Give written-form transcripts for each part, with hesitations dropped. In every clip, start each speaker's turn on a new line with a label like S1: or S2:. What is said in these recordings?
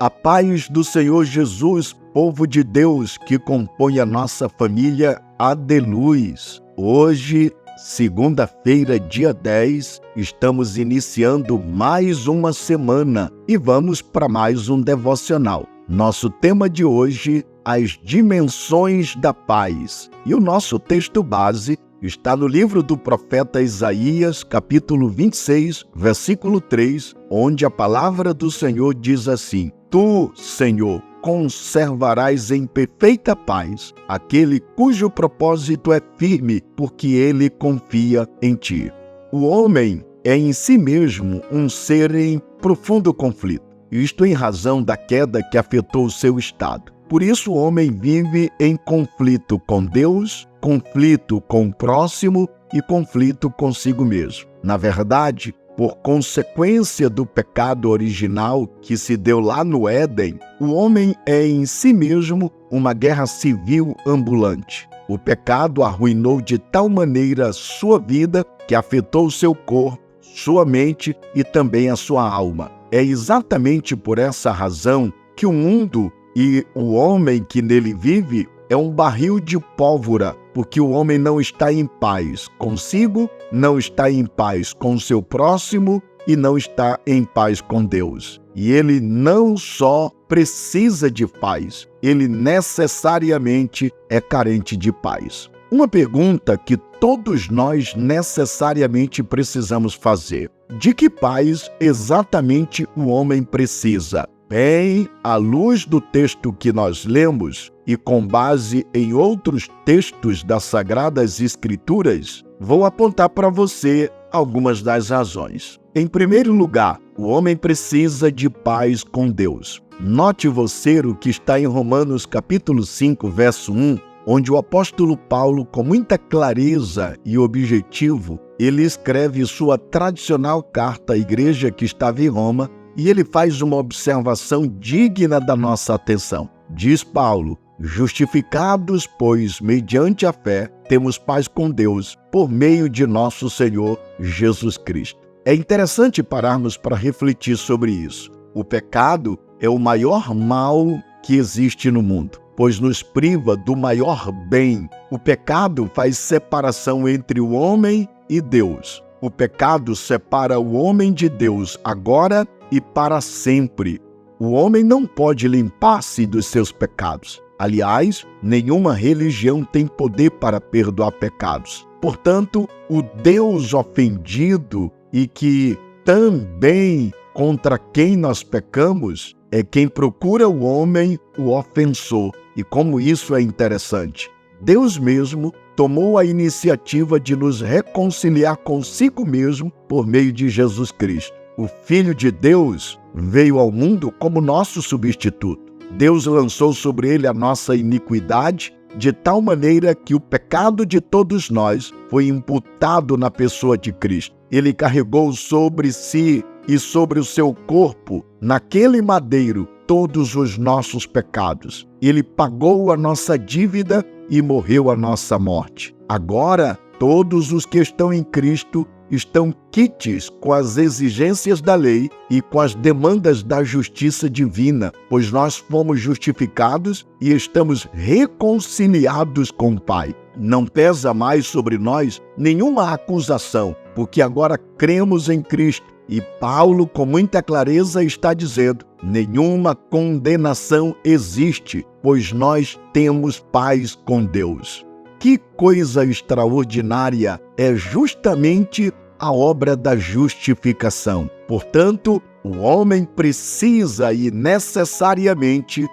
S1: A paz do Senhor Jesus, povo de Deus que compõe a nossa família Adeluz. Hoje, segunda-feira, dia 10, estamos iniciando mais uma semana e vamos para mais um devocional. Nosso tema de hoje, as dimensões da paz. E o nosso texto base está no livro do profeta Isaías, capítulo 26, versículo 3, onde a palavra do Senhor diz assim: Tu, Senhor, conservarás em perfeita paz aquele cujo propósito é firme, porque ele confia em ti. O homem é em si mesmo um ser em profundo conflito, isto em razão da queda que afetou o seu estado. Por isso o homem vive em conflito com Deus, conflito com o próximo e conflito consigo mesmo. Na verdade, por consequência do pecado original que se deu lá no Éden, o homem é em si mesmo uma guerra civil ambulante. O pecado arruinou de tal maneira sua vida que afetou seu corpo, sua mente e também a sua alma. É exatamente por essa razão que o mundo e o homem que nele vive é um barril de pólvora, porque o homem não está em paz consigo, não está em paz com seu próximo e não está em paz com Deus. E ele não só precisa de paz, ele necessariamente é carente de paz. Uma pergunta que todos nós necessariamente precisamos fazer: de que paz exatamente o homem precisa? Bem, à luz do texto que nós lemos e com base em outros textos das Sagradas Escrituras, vou apontar para você algumas das razões. Em primeiro lugar, o homem precisa de paz com Deus. Note você o que está em Romanos capítulo 5, verso 1, onde o apóstolo Paulo, com muita clareza e objetivo, ele escreve sua tradicional carta à igreja que estava em Roma, e ele faz uma observação digna da nossa atenção. Diz Paulo: justificados, pois, mediante a fé, temos paz com Deus, por meio de nosso Senhor Jesus Cristo. É interessante pararmos para refletir sobre isso. O pecado é o maior mal que existe no mundo, pois nos priva do maior bem. O pecado faz separação entre o homem e Deus. O pecado separa o homem de Deus agora e para sempre. O homem não pode limpar-se dos seus pecados. Aliás, nenhuma religião tem poder para perdoar pecados. Portanto, o Deus ofendido e que também contra quem nós pecamos é quem procura o homem, o ofensor. E como isso é interessante, Deus mesmo tomou a iniciativa de nos reconciliar consigo mesmo por meio de Jesus Cristo. O Filho de Deus veio ao mundo como nosso substituto. Deus lançou sobre ele a nossa iniquidade, de tal maneira que o pecado de todos nós foi imputado na pessoa de Cristo. Ele carregou sobre si e sobre o seu corpo, naquele madeiro, todos os nossos pecados. Ele pagou a nossa dívida e morreu a nossa morte. Agora, todos os que estão em Cristo estão quites com as exigências da lei e com as demandas da justiça divina, pois nós fomos justificados e estamos reconciliados com o Pai. Não pesa mais sobre nós nenhuma acusação, porque agora cremos em Cristo. E Paulo, com muita clareza, está dizendo: nenhuma condenação existe, pois nós temos paz com Deus. Que coisa extraordinária é justamente a obra da justificação. Portanto, o homem precisa e necessariamente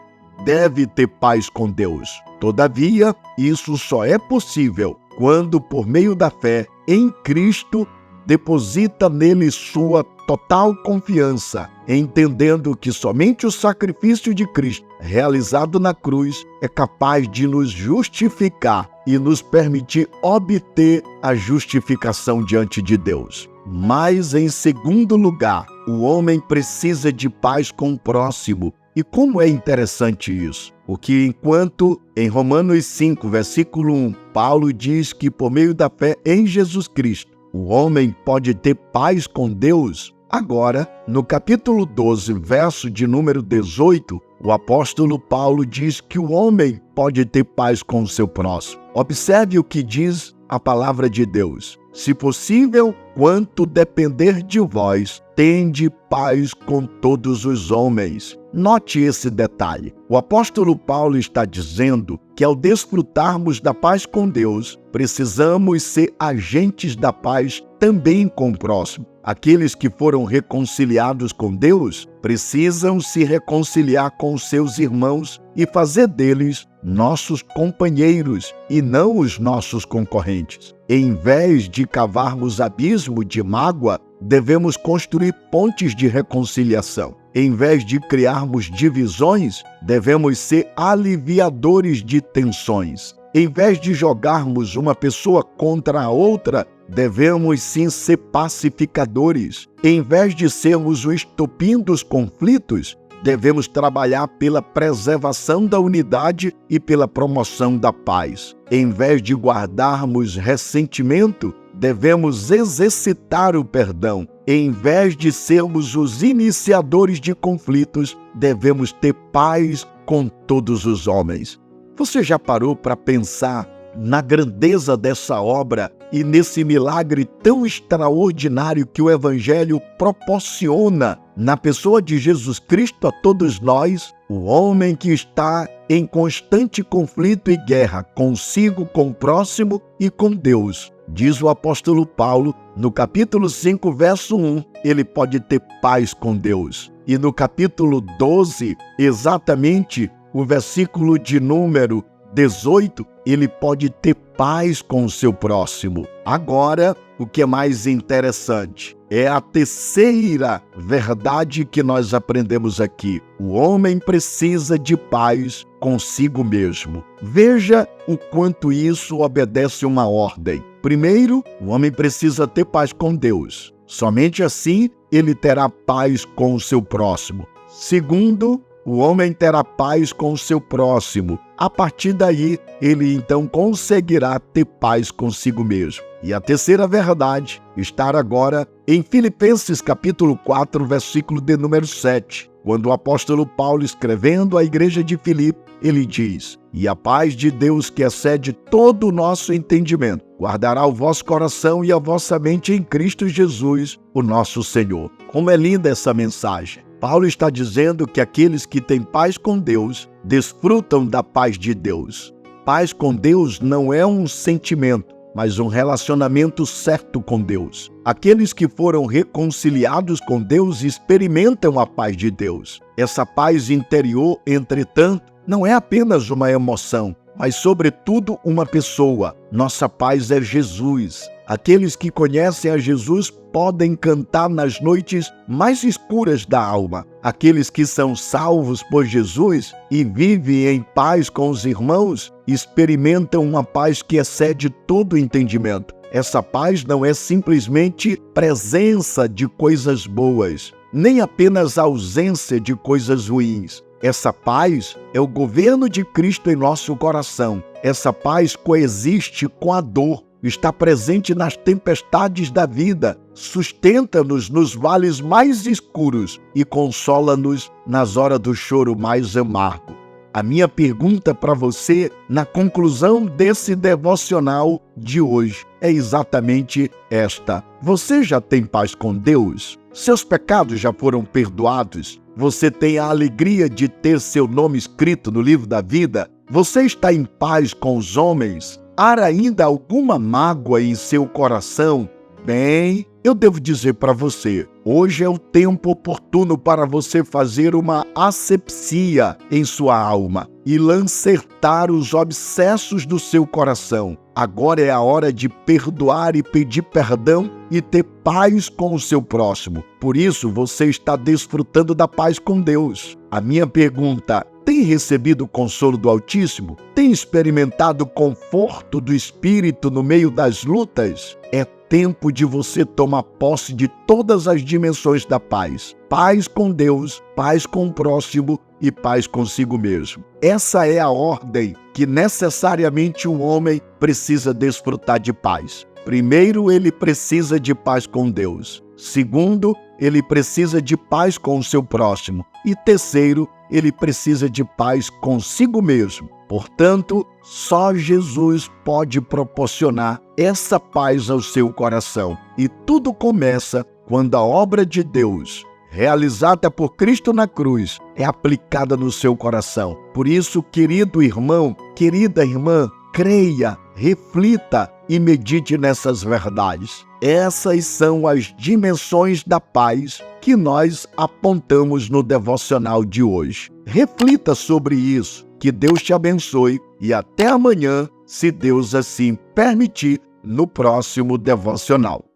S1: deve ter paz com Deus. Todavia, isso só é possível quando, por meio da fé em Cristo, deposita nele sua total confiança, entendendo que somente o sacrifício de Cristo, realizado na cruz, é capaz de nos justificar e nos permitir obter a justificação diante de Deus. Mas, em segundo lugar, o homem precisa de paz com o próximo. E como é interessante isso? Porque enquanto em Romanos 5, versículo 1, Paulo diz que por meio da fé em Jesus Cristo, o homem pode ter paz com Deus, Agora, no capítulo 12, verso de número 18, o apóstolo Paulo diz que o homem pode ter paz com o seu próximo. Observe o que diz a palavra de Deus. Se possível, quanto depender de vós, tende paz com todos os homens. Note esse detalhe. O apóstolo Paulo está dizendo que ao desfrutarmos da paz com Deus, precisamos ser agentes da paz também com o próximo. Aqueles que foram reconciliados com Deus precisam se reconciliar com seus irmãos e fazer deles nossos companheiros e não os nossos concorrentes. Em vez de cavarmos abismo de mágoa, devemos construir pontes de reconciliação. Em vez de criarmos divisões, devemos ser aliviadores de tensões. Em vez de jogarmos uma pessoa contra a outra, devemos sim ser pacificadores. Em vez de sermos o estopim dos conflitos, devemos trabalhar pela preservação da unidade e pela promoção da paz. Em vez de guardarmos ressentimento, devemos exercitar o perdão. Em vez de sermos os iniciadores de conflitos, devemos ter paz com todos os homens. Você já parou para pensar na grandeza dessa obra e nesse milagre tão extraordinário que o Evangelho proporciona na pessoa de Jesus Cristo a todos nós, o homem que está em constante conflito e guerra consigo, com o próximo e com Deus? Diz o apóstolo Paulo, no capítulo 5, verso 1, ele pode ter paz com Deus. E no capítulo 12, exatamente o versículo de número 18, ele pode ter paz com o seu próximo. Agora, o que é mais interessante é a terceira verdade que nós aprendemos aqui. O homem precisa de paz consigo mesmo. Veja o quanto isso obedece uma ordem. Primeiro, o homem precisa ter paz com Deus. Somente assim ele terá paz com o seu próximo. Segundo, o homem terá paz com o seu próximo. A partir daí, ele então conseguirá ter paz consigo mesmo. E a terceira verdade está agora em Filipenses capítulo 4, versículo de número 7. Quando o apóstolo Paulo, escrevendo à igreja de Filipe, ele diz: "E a paz de Deus, que excede todo o nosso entendimento, guardará o vosso coração e a vossa mente em Cristo Jesus, o nosso Senhor." Como é linda essa mensagem! Paulo está dizendo que aqueles que têm paz com Deus desfrutam da paz de Deus. Paz com Deus não é um sentimento, mas um relacionamento certo com Deus. Aqueles que foram reconciliados com Deus experimentam a paz de Deus. Essa paz interior, entretanto, não é apenas uma emoção, mas, sobretudo, uma pessoa. Nossa paz é Jesus. Aqueles que conhecem a Jesus podem cantar nas noites mais escuras da alma. Aqueles que são salvos por Jesus e vivem em paz com os irmãos experimentam uma paz que excede todo o entendimento. Essa paz não é simplesmente presença de coisas boas, nem apenas ausência de coisas ruins. Essa paz é o governo de Cristo em nosso coração. Essa paz coexiste com a dor, está presente nas tempestades da vida, sustenta-nos nos vales mais escuros e consola-nos nas horas do choro mais amargo. A minha pergunta para você, na conclusão desse devocional de hoje, é exatamente esta: você já tem paz com Deus? Seus pecados já foram perdoados? Você tem a alegria de ter seu nome escrito no livro da vida? Você está em paz com os homens? Há ainda alguma mágoa em seu coração? Bem, eu devo dizer para você, hoje é o tempo oportuno para você fazer uma asepsia em sua alma e lancertar os obsessos do seu coração. Agora é a hora de perdoar e pedir perdão e ter paz com o seu próximo. Por isso, você está desfrutando da paz com Deus. A minha pergunta: tem recebido o consolo do Altíssimo? Tem experimentado o conforto do Espírito no meio das lutas? É tempo de você tomar posse de todas as dimensões da paz. Paz com Deus, paz com o próximo e paz consigo mesmo. Essa é a ordem que necessariamente um homem precisa desfrutar de paz. Primeiro, ele precisa de paz com Deus. Segundo, ele precisa de paz com o seu próximo. E terceiro, ele precisa de paz consigo mesmo. Portanto, só Jesus pode proporcionar essa paz ao seu coração. E tudo começa quando a obra de Deus, realizada por Cristo na cruz, é aplicada no seu coração. Por isso, querido irmão, querida irmã, creia, reflita e medite nessas verdades. Essas são as dimensões da paz que nós apontamos no devocional de hoje. Reflita sobre isso. Que Deus te abençoe e até amanhã, se Deus assim permitir, no próximo devocional.